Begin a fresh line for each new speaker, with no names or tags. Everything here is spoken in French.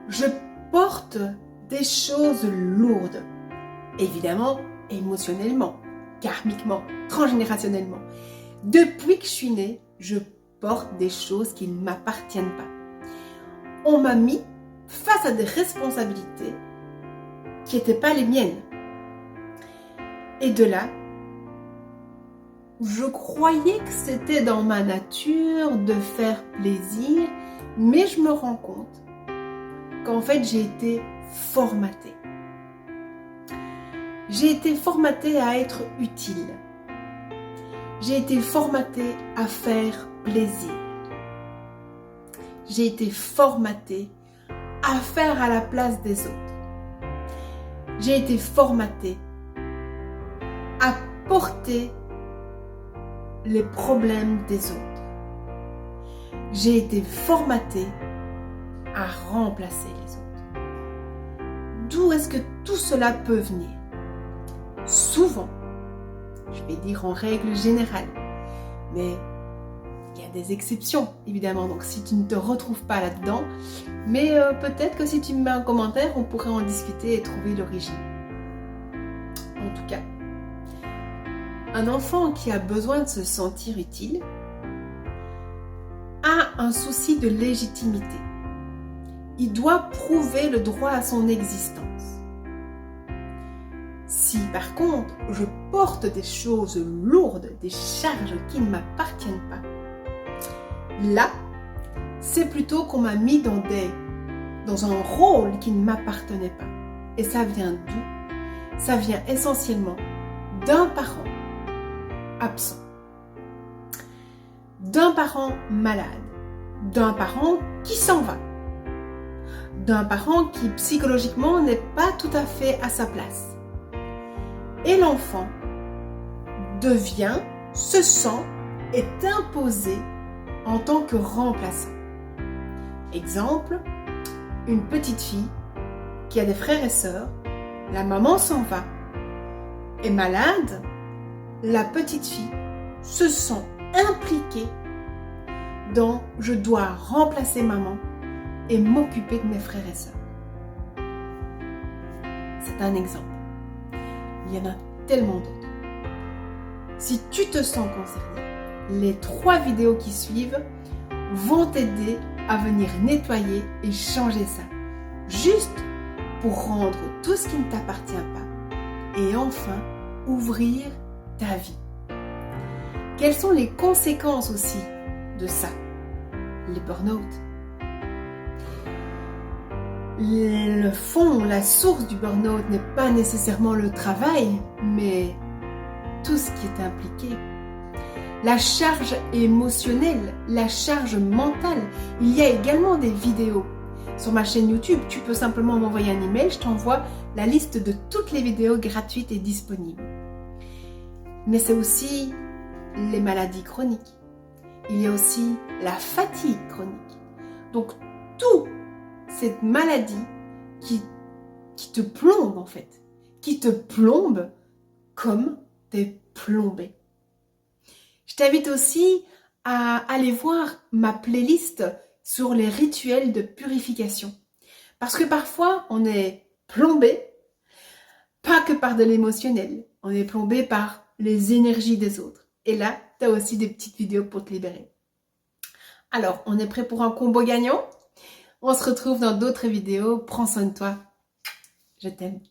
Je porte des choses lourdes, évidemment, émotionnellement, karmiquement, transgénérationnellement. Depuis que je suis née, je porte des choses qui ne m'appartiennent pas. On m'a mis face à des responsabilités qui n'étaient pas les miennes. Et de là, je croyais que c'était dans ma nature de faire plaisir, mais je me rends compte qu'en fait j'ai été formatée. J'ai été formatée à être utile. J'ai été formatée à faire plaisir. J'ai été formatée à faire à la place des autres. J'ai été formatée à porter les problèmes des autres. J'ai été formatée à remplacer les autres. D'où est-ce que tout cela peut venir? Souvent, je vais dire en règle générale, mais il y a des exceptions évidemment, donc si tu ne te retrouves pas là-dedans, mais peut-être que si tu me mets un commentaire, on pourrait en discuter et trouver l'origine. En tout cas, un enfant qui a besoin de se sentir utile a un souci de légitimité. Il doit prouver le droit à son existence. Si par contre je porte des choses lourdes, des charges qui ne m'appartiennent pas, là, c'est plutôt qu'on m'a mis dans un rôle qui ne m'appartenait pas. Et ça vient d'où? Ça vient essentiellement d'un parent absent, d'un parent malade, d'un parent qui s'en va, d'un parent qui psychologiquement n'est pas tout à fait à sa place. Et l'enfant devient, se sent, est imposé en tant que remplaçant. Exemple, une petite fille qui a des frères et sœurs, la maman s'en va, est malade, la petite fille se sent impliquée dans « je dois remplacer maman et m'occuper de mes frères et sœurs ». C'est un exemple. Il y en a tellement d'autres. Si tu te sens concerné, les 3 vidéos qui suivent vont t'aider à venir nettoyer et changer ça. Juste pour rendre tout ce qui ne t'appartient pas et enfin ouvrir ta vie. Quelles sont les conséquences aussi de ça? Les burn-out. Le fond, la source du burn-out n'est pas nécessairement le travail, mais tout ce qui est impliqué. La charge émotionnelle, la charge mentale. Il y a également des vidéos sur ma chaîne YouTube. Tu peux simplement m'envoyer un email, je t'envoie la liste de toutes les vidéos gratuites et disponibles. Mais c'est aussi les maladies chroniques. Il y a aussi la fatigue chronique. Donc, toute cette maladie qui te plombe en fait, qui te plombe comme t'es plombé. Je t'invite aussi à aller voir ma playlist sur les rituels de purification. Parce que parfois, on est plombé, pas que par de l'émotionnel, on est plombé par les énergies des autres. Et là, tu as aussi des petites vidéos pour te libérer. Alors, on est prêt pour un combo gagnant? On se retrouve dans d'autres vidéos. Prends soin de toi. Je t'aime.